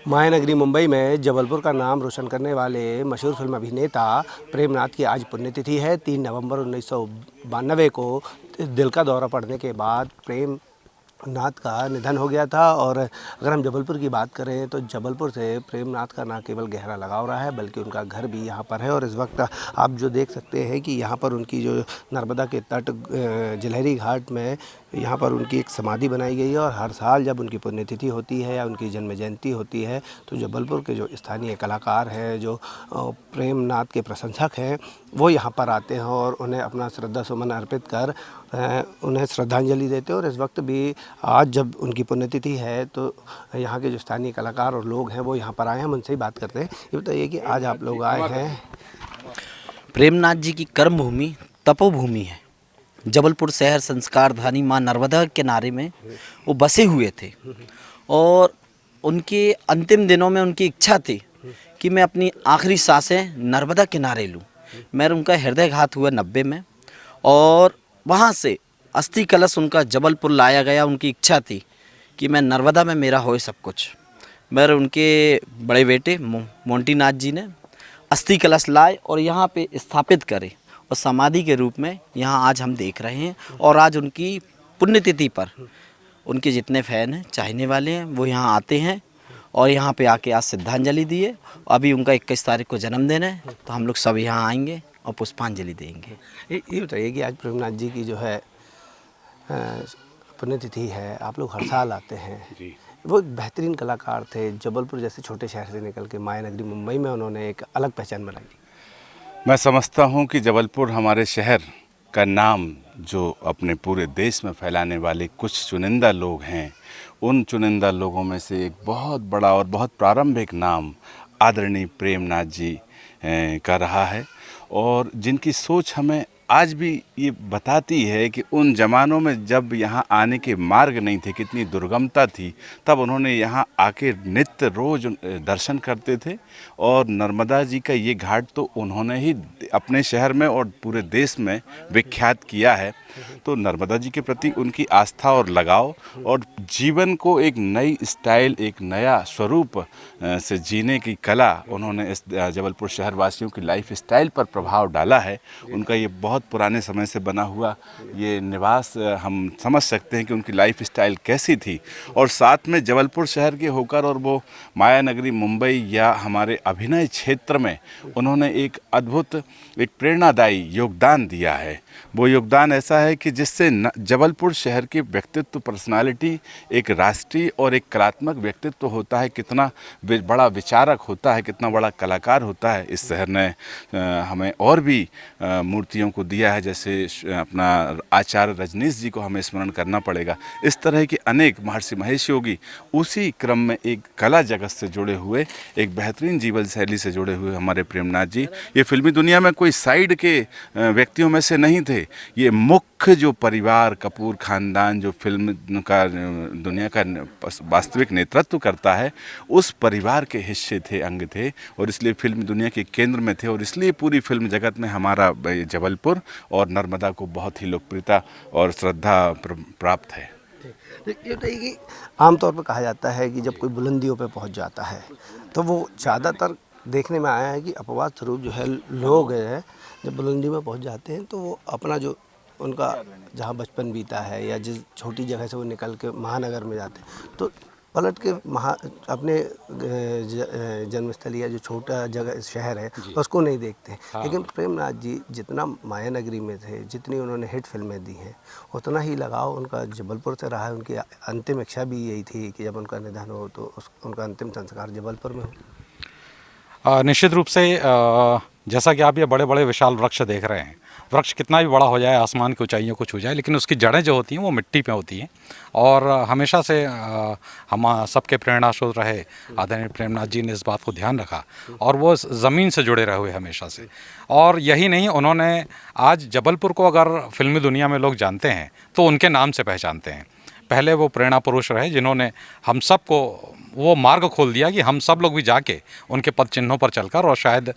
मायानगरी मुंबई में जबलपुर का नाम रोशन करने वाले मशहूर फिल्म अभिनेता प्रेमनाथ की आज पुण्यतिथि है। 3 नवंबर 1992 को दिल का दौरा पड़ने के बाद प्रेम नाथ का निधन हो गया था। और अगर हम जबलपुर की बात करें तो जबलपुर से प्रेमनाथ का ना केवल गहरा लगाव रहा है बल्कि उनका घर भी यहाँ पर है। और इस वक्त आप जो देख सकते हैं कि यहाँ पर उनकी जो नर्मदा के तट जिलहरी घाट में यहाँ पर उनकी एक समाधि बनाई गई है। और हर साल जब उनकी पुण्यतिथि होती है या उनकी जन्म जयंती होती है तो जबलपुर के जो स्थानीय कलाकार हैं, जो प्रेमनाथ के प्रशंसक हैं, वो यहाँ पर आते हैं और उन्हें अपना श्रद्धा सुमन अर्पित कर उन्हें श्रद्धांजलि देते हैं। और इस वक्त भी आज जब उनकी पुण्यतिथि है तो यहाँ के जो स्थानीय कलाकार और लोग हैं वो यहाँ पर आए हैं। हम उनसे ही बात करते हैं। ये बताइए कि आज आप लोग आए हैं। प्रेमनाथ जी की कर्मभूमि तपोभूमि है। जबलपुर शहर संस्कार धानी माँ नर्मदा के किनारे में वो बसे हुए थे और उनके अंतिम दिनों में उनकी इच्छा थी कि मैं अपनी आखिरी सांसें नर्मदा किनारे लूँ। मैं उनका हृदयघात हुआ 90 में और वहाँ से अस्थि कलश उनका जबलपुर लाया गया। उनकी इच्छा थी कि मैं नर्मदा में मेरा होए सब कुछ। मेरे उनके बड़े बेटे मोंटी नाथ जी ने अस्थि कलश लाए और यहाँ पे स्थापित करे और समाधि के रूप में यहाँ आज हम देख रहे हैं। और आज उनकी पुण्यतिथि पर उनके जितने फ़ैन हैं, चाहने वाले हैं, वो यहाँ आते हैं और यहाँ पे आके आज श्रद्धांजलि दिए। अभी उनका 21 तारीख को जन्मदिन है तो हम लोग सब यहाँ आएंगे और पुष्पांजलि देंगे। ये बताइए कि आज प्रेमनाथ जी की जो है पुण्यतिथि है, आप लोग हर साल आते हैं जी। वो एक बेहतरीन कलाकार थे। जबलपुर जैसे छोटे शहर से निकल के मायानगरी मुंबई में उन्होंने एक अलग पहचान बनाई। मैं समझता हूँ कि जबलपुर हमारे शहर का नाम जो अपने पूरे देश में फैलाने वाले कुछ चुनिंदा लोग हैं, उन चुनिंदा लोगों में से एक बहुत बड़ा और बहुत प्रारंभिक नाम आदरणीय प्रेमनाथ जी का रहा है। और जिनकी सोच हमें आज भी ये बताती है कि उन ज़मानों में जब यहाँ आने के मार्ग नहीं थे, कितनी दुर्गमता थी, तब उन्होंने यहाँ आके नित्य रोज़ दर्शन करते थे। और नर्मदा जी का ये घाट तो उन्होंने ही अपने शहर में और पूरे देश में विख्यात किया है। तो नर्मदा जी के प्रति उनकी आस्था और लगाव और जीवन को एक नई स्टाइल, एक नया स्वरूप से जीने की कला उन्होंने इस जबलपुर शहरवासियों की लाइफ स्टाइल पर प्रभाव डाला है। उनका ये बहुत पुराने समय से बना हुआ ये निवास, हम समझ सकते हैं कि उनकी लाइफ स्टाइल कैसी थी। और साथ में जबलपुर शहर के होकर और वो मायानगरी मुंबई या हमारे अभिनय क्षेत्र में उन्होंने एक अद्भुत, एक प्रेरणादायी योगदान दिया है। वो योगदान ऐसा है कि जिससे जबलपुर शहर की व्यक्तित्व, पर्सनालिटी एक राष्ट्रीय और एक कलात्मक व्यक्तित्व होता है, कितना बड़ा विचारक होता है, कितना बड़ा कलाकार होता है। इस शहर ने हमें और भी मूर्तियों को दिया है, जैसे अपना आचार्य रजनीश जी को हमें स्मरण करना पड़ेगा। इस तरह के अनेक, महर्षि महेश योगी उसी क्रम में एक कला जगत से जुड़े हुए, एक बेहतरीन जीवन शैली से जुड़े हुए हमारे प्रेमनाथ जी ये फिल्मी दुनिया में कोई साइड के व्यक्तियों में से नहीं थे। ये मुख्य जो परिवार, कपूर खानदान जो फिल्म का दुनिया का वास्तविक नेतृत्व करता है, उस परिवार के हिस्से थे, अंग थे और इसलिए फिल्म दुनिया के केंद्र में थे। और इसलिए पूरी फिल्म जगत में हमारा जबलपुर और नर्मदा को बहुत ही लोकप्रियता और श्रद्धा प्राप्त है। ये बताइए कि आमतौर पर कहा जाता है कि जब कोई बुलंदियों पर पहुंच जाता है तो वो ज़्यादातर देखने में आया है कि अपवाद स्वरूप जो है लोग हैं, जब बुलंदी में पहुंच जाते हैं तो वो अपना जो उनका जहाँ बचपन बीता है या जिस छोटी जगह से वो निकल के महानगर में जाते हैं तो पलट के अपने जन्मस्थल या जो छोटा जगह शहर है उसको नहीं देखते हैं। हाँ। लेकिन प्रेमनाथ जी जितना मायानगरी में थे, जितनी उन्होंने हिट फिल्में दी हैं, उतना ही लगाव उनका जबलपुर से रहा है। उनकी अंतिम इच्छा भी यही थी कि जब उनका निधन हो तो उनका अंतिम संस्कार जबलपुर में हो। निश्चित रूप से जैसा कि आप ये बड़े बड़े विशाल वृक्ष देख रहे हैं, वृक्ष कितना भी बड़ा हो जाए, आसमान की ऊंचाइयों को छू जाए, लेकिन उसकी जड़ें जो होती हैं वो मिट्टी पे होती हैं। और हमेशा से हम सबके प्रेरणा स्रोत रहे आदरणीय प्रेमनाथ जी ने इस बात को ध्यान रखा और वो ज़मीन से जुड़े रहे हुए हमेशा से। और यही नहीं, उन्होंने आज जबलपुर को अगर फिल्मी दुनिया में लोग जानते हैं तो उनके नाम से पहचानते हैं। पहले वो प्रेरणा पुरुष रहे जिन्होंने हम सबको वो मार्ग खोल दिया कि हम सब लोग भी जाके उनके पद चिन्हों पर चलकर और शायद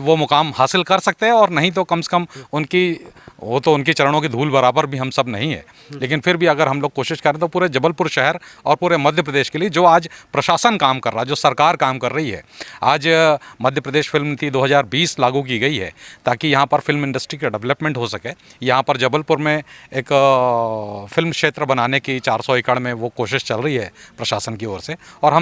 वो मुकाम हासिल कर सकते हैं, और नहीं तो कम से कम उनकी चरणों की धूल बराबर भी हम सब नहीं है, लेकिन फिर भी अगर हम लोग कोशिश करें तो पूरे जबलपुर शहर और पूरे मध्य प्रदेश के लिए जो आज प्रशासन काम कर रहा है, जो सरकार काम कर रही है, आज मध्य प्रदेश फिल्म नीति 2020 लागू की गई है ताकि यहाँ पर फिल्म इंडस्ट्री का डेवलपमेंट हो सके। यहाँ पर जबलपुर में एक फिल्म क्षेत्र बनाने की 400 एकड़ में वो कोशिश चल रही है प्रशासन की ओर से, और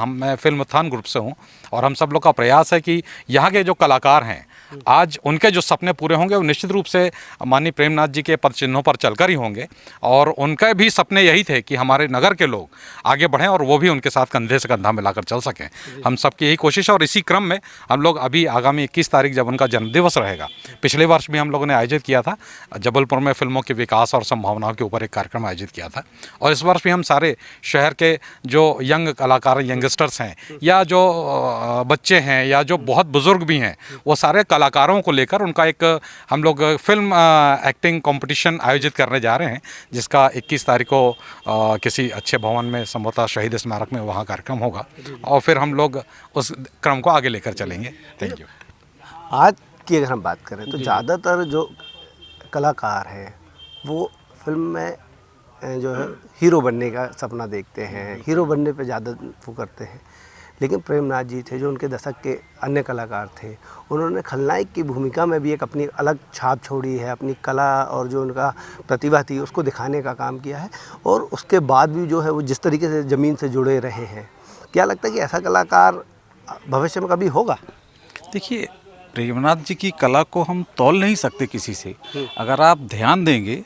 मैं फिल्म उत्थान ग्रुप से हूँ, और हम सब लोग का प्रयास है कि यहाँ के जो कलाकार हैं आज उनके जो सपने पूरे होंगे वो निश्चित रूप से माननीय प्रेमनाथ जी के पद चिन्हों पर चलकर ही होंगे, और उनके भी सपने यही थे कि हमारे नगर के लोग आगे बढ़ें और वो भी उनके साथ कंधे से कंधा मिलाकर चल सकें। हम सबकी यही कोशिश है, और इसी क्रम में हम लोग अभी आगामी 21 तारीख जब उनका जन्मदिवस रहेगा, पिछले वर्ष भी हम लोगों ने आयोजित किया था जबलपुर में फिल्मों के विकास और संभावनाओं के ऊपर एक कार्यक्रम आयोजित किया था, और इस वर्ष भी हम सारे शहर के जो यंग कलाकार यंगस्टर्स हैं या जो बच्चे हैं या जो बहुत बुज़ुर्ग भी हैं, वो सारे कलाकारों को लेकर उनका एक हम लोग फिल्म एक्टिंग कंपटीशन आयोजित करने जा रहे हैं, जिसका 21 तारीख को किसी अच्छे भवन में संभवतः शहीद स्मारक में वहाँ कार्यक्रम होगा, और फिर हम लोग उस क्रम को आगे लेकर चलेंगे। Thank you. आज की अगर हम बात करें तो ज़्यादातर जो कलाकार हैं वो फिल्म में जो है हीरो बनने का सपना देखते हैं, हीरो बनने पे ज़्यादा वो करते हैं, लेकिन प्रेमनाथ जी थे जो उनके दशक के अन्य कलाकार थे, उन्होंने खलनायक की भूमिका में भी एक अपनी अलग छाप छोड़ी है, अपनी कला और जो उनका प्रतिभा थी उसको दिखाने का काम किया है, और उसके बाद भी जो है वो जिस तरीके से ज़मीन से जुड़े रहे हैं, क्या लगता है कि ऐसा कलाकार भविष्य में कभी होगा? देखिए, प्रेमनाथ जी की कला को हम तौल नहीं सकते किसी से। अगर आप ध्यान देंगे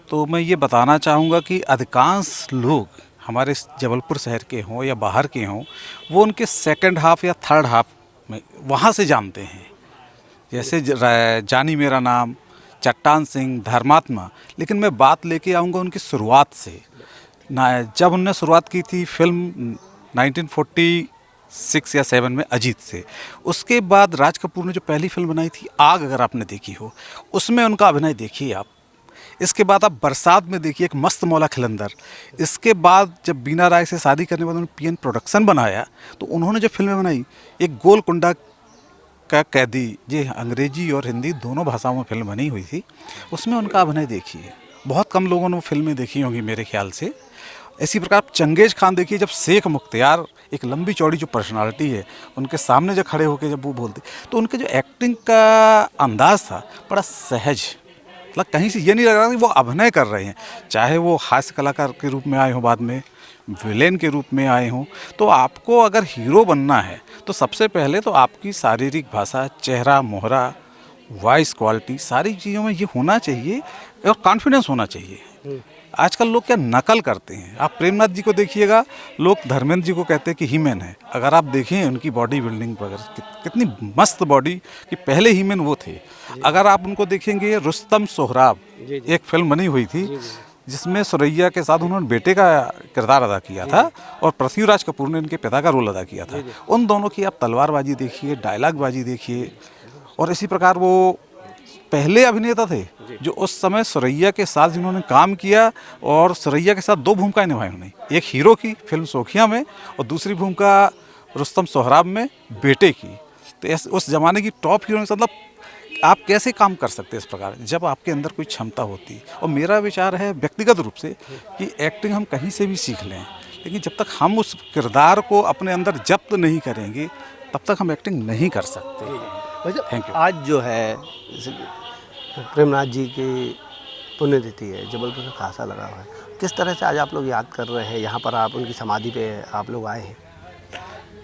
तो मैं ये बताना चाहूँगा कि अधिकांश लोग हमारे जबलपुर शहर के हों या बाहर के हों, वो उनके सेकंड हाफ या थर्ड हाफ में वहाँ से जानते हैं, जैसे जानी मेरा नाम, चट्टान सिंह, धर्मात्मा। लेकिन मैं बात लेके आऊँगा उनकी शुरुआत से। जब उनने शुरुआत की थी फिल्म 1946 या 7 में अजीत से, उसके बाद राज कपूर ने जो पहली फिल्म बनाई थी आग, अगर आपने देखी हो, उसमें उनका अभिनय देखिए आप। इसके बाद आप बरसात में देखिए एक मस्त मौला खिलंदर। इसके बाद जब बीना राय से शादी करने के बाद उन्होंने पीएन प्रोडक्शन बनाया, तो उन्होंने जो फिल्में बनाई, एक गोलकुंडा का कैदी, ये अंग्रेजी और हिंदी दोनों भाषाओं में फिल्म बनी हुई थी, उसमें उनका अभिनय देखिए। बहुत कम लोगों ने वो फिल्में देखी होंगी मेरे ख्याल से। इसी प्रकार आप चंगेज खान देखिए, जब शेख मुख्तियार एक लंबी चौड़ी जो पर्सनालिटी है, उनके सामने जो खड़े होकर जब वो बोलते, तो उनके जो एक्टिंग का अंदाज़ था बड़ा सहज, मतलब कहीं से ये नहीं लग रहा कि वो अभिनय कर रहे हैं। चाहे वो हास्य कलाकार के रूप में आए हों, बाद में विलेन के रूप में आए हों, तो आपको अगर हीरो बनना है तो सबसे पहले तो आपकी शारीरिक भाषा, चेहरा मोहरा, वॉइस क्वालिटी, सारी चीज़ों में ये होना चाहिए और कॉन्फिडेंस होना चाहिए। आजकल लोग क्या नकल करते हैं। आप प्रेमनाथ जी को देखिएगा, लोग धर्मेंद्र जी को कहते हैं कि हीमैन है। अगर आप देखें उनकी बॉडी बिल्डिंग वगैरह कितनी मस्त बॉडी, कि पहले हीमैन वो थे। अगर आप उनको देखेंगे, रुस्तम सोहराब एक फिल्म बनी हुई थी जिसमें सुरैया के साथ उन्होंने बेटे का किरदार अदा किया था और पृथ्वीराज कपूर ने इनके पिता का रोल अदा किया था। उन दोनों की आप तलवारबाजी देखिए, डायलॉगबाजी देखिए, और इसी प्रकार वो पहले अभिनेता थे जो उस समय सुरैया के साथ जिन्होंने काम किया, और सुरैया के साथ 2 भूमिकाएं निभाई उन्होंने, एक हीरो की फिल्म सोखिया में और दूसरी भूमिका रुस्तम सोहराब में बेटे की। तो उस ज़माने की टॉप हीरो, मतलब आप कैसे काम कर सकते हैं इस प्रकार जब आपके अंदर कोई क्षमता होती। और मेरा विचार है व्यक्तिगत रूप से कि एक्टिंग हम कहीं से भी सीख लें, लेकिन जब तक हम उस किरदार को अपने अंदर जब्त नहीं करेंगे तब तक हम एक्टिंग नहीं कर सकते। Thank you. आज जो है प्रेमनाथ जी की पुण्यतिथि है, जबलपुर में खासा लगा हुआ है, किस तरह से आज आप लोग याद कर रहे हैं? यहाँ पर आप उनकी समाधि पे आप लोग आए हैं।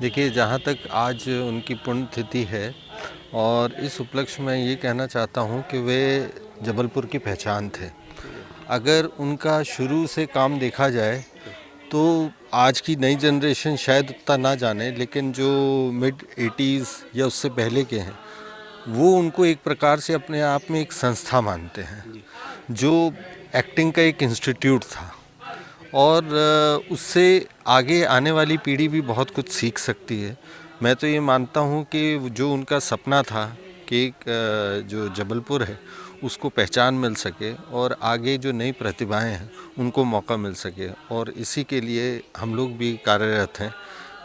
देखिए, जहाँ तक आज उनकी पुण्यतिथि है, और इस उपलक्ष्य में ये कहना चाहता हूँ कि वे जबलपुर की पहचान थे। अगर उनका शुरू से काम देखा जाए तो आज की नई जनरेशन शायद उतना ना जाने, लेकिन जो मिड 80s या उससे पहले के हैं वो उनको एक प्रकार से अपने आप में एक संस्था मानते हैं, जो एक्टिंग का एक इंस्टीट्यूट था, और उससे आगे आने वाली पीढ़ी भी बहुत कुछ सीख सकती है। मैं तो ये मानता हूँ कि जो उनका सपना था कि जो जबलपुर है उसको पहचान मिल सके और आगे जो नई प्रतिभाएं हैं उनको मौका मिल सके, और इसी के लिए हम लोग भी कार्यरत हैं।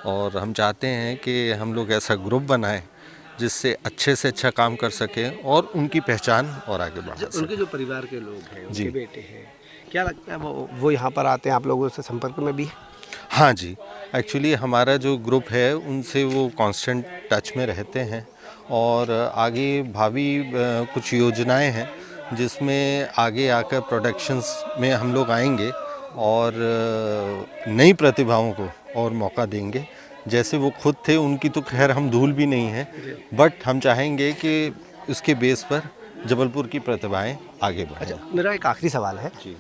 और हम चाहते हैं कि हम लोग ऐसा ग्रुप बनाएं जिससे अच्छे से अच्छा काम कर सकें और उनकी पहचान और आगे बढ़ा सकें। उनके जो परिवार के लोग हैं, उनके जी। बेटे हैं, क्या लगता है वो यहाँ पर आते हैं, आप लोगों से संपर्क में भी हैं? हाँ जी, एक्चुअली हमारा जो ग्रुप है उनसे वो कांस्टेंट टच में रहते हैं, और आगे भावी कुछ योजनाएं हैं जिसमें आगे आकर प्रोडक्शंस में हम लोग आएंगे और नई प्रतिभाओं को और मौका देंगे। जैसे वो खुद थे उनकी तो खैर हम धूल भी नहीं है, बट हम चाहेंगे कि उसके बेस पर जबलपुर की प्रतिभाएं आगे बढ़ें। मेरा एक आखिरी सवाल है कि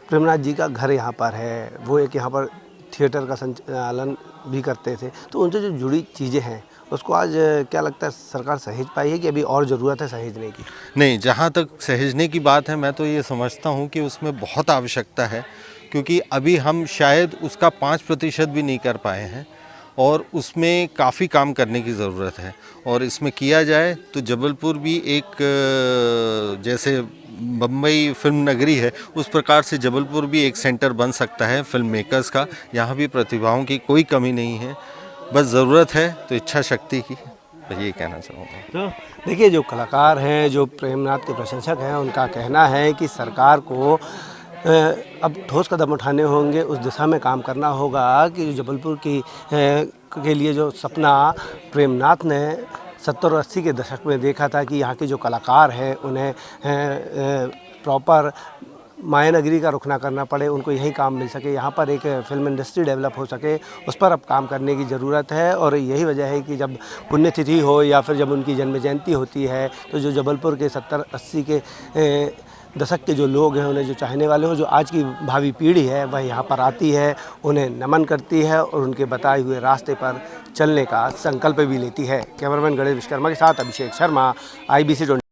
प्रेमनाथ जी का घर यहाँ पर है, वो एक यहाँ पर थिएटर का संचालन भी करते थे, तो उनसे जो जुड़ी चीज़ें हैं उसको आज क्या लगता है सरकार सहेज पाई है कि अभी और ज़रूरत है सहेजने की? नहीं, जहाँ तक सहेजने की बात है मैं तो ये समझता हूँ कि उसमें बहुत आवश्यकता है, क्योंकि अभी हम शायद उसका 5% भी नहीं कर पाए हैं, और उसमें काफ़ी काम करने की ज़रूरत है। और इसमें किया जाए तो जबलपुर भी एक जैसे बम्बई फिल्म नगरी है, उस प्रकार से जबलपुर भी एक सेंटर बन सकता है फिल्म मेकर्स का। यहाँ भी प्रतिभाओं की कोई कमी नहीं है, बस ज़रूरत है तो इच्छा शक्ति की, बस ये कहना चाहूँगा। तो देखिए, जो कलाकार हैं, जो प्रेमनाथ के प्रशंसक हैं, उनका कहना है कि सरकार को अब ठोस कदम उठाने होंगे, उस दिशा में काम करना होगा कि जो जबलपुर की के लिए जो सपना प्रेमनाथ ने 70 और 80 के दशक में देखा था कि यहाँ के जो कलाकार हैं उन्हें प्रॉपर मायानगरी का रुख ना करना पड़े, उनको यही काम मिल सके, यहाँ पर एक फिल्म इंडस्ट्री डेवलप हो सके, उस पर अब काम करने की ज़रूरत है। और यही वजह है कि जब पुण्यतिथि हो या फिर जब उनकी जन्म जयंती होती है तो जो जबलपुर के 70-80 के दशक के जो लोग हैं, उन्हें जो चाहने वाले हो, जो आज की भावी पीढ़ी है, वह यहाँ पर आती है, उन्हें नमन करती है और उनके बताए हुए रास्ते पर चलने का संकल्प भी लेती है। कैमरामैन गणेश विश्वकर्मा के साथ अभिषेक शर्मा, IBC 20।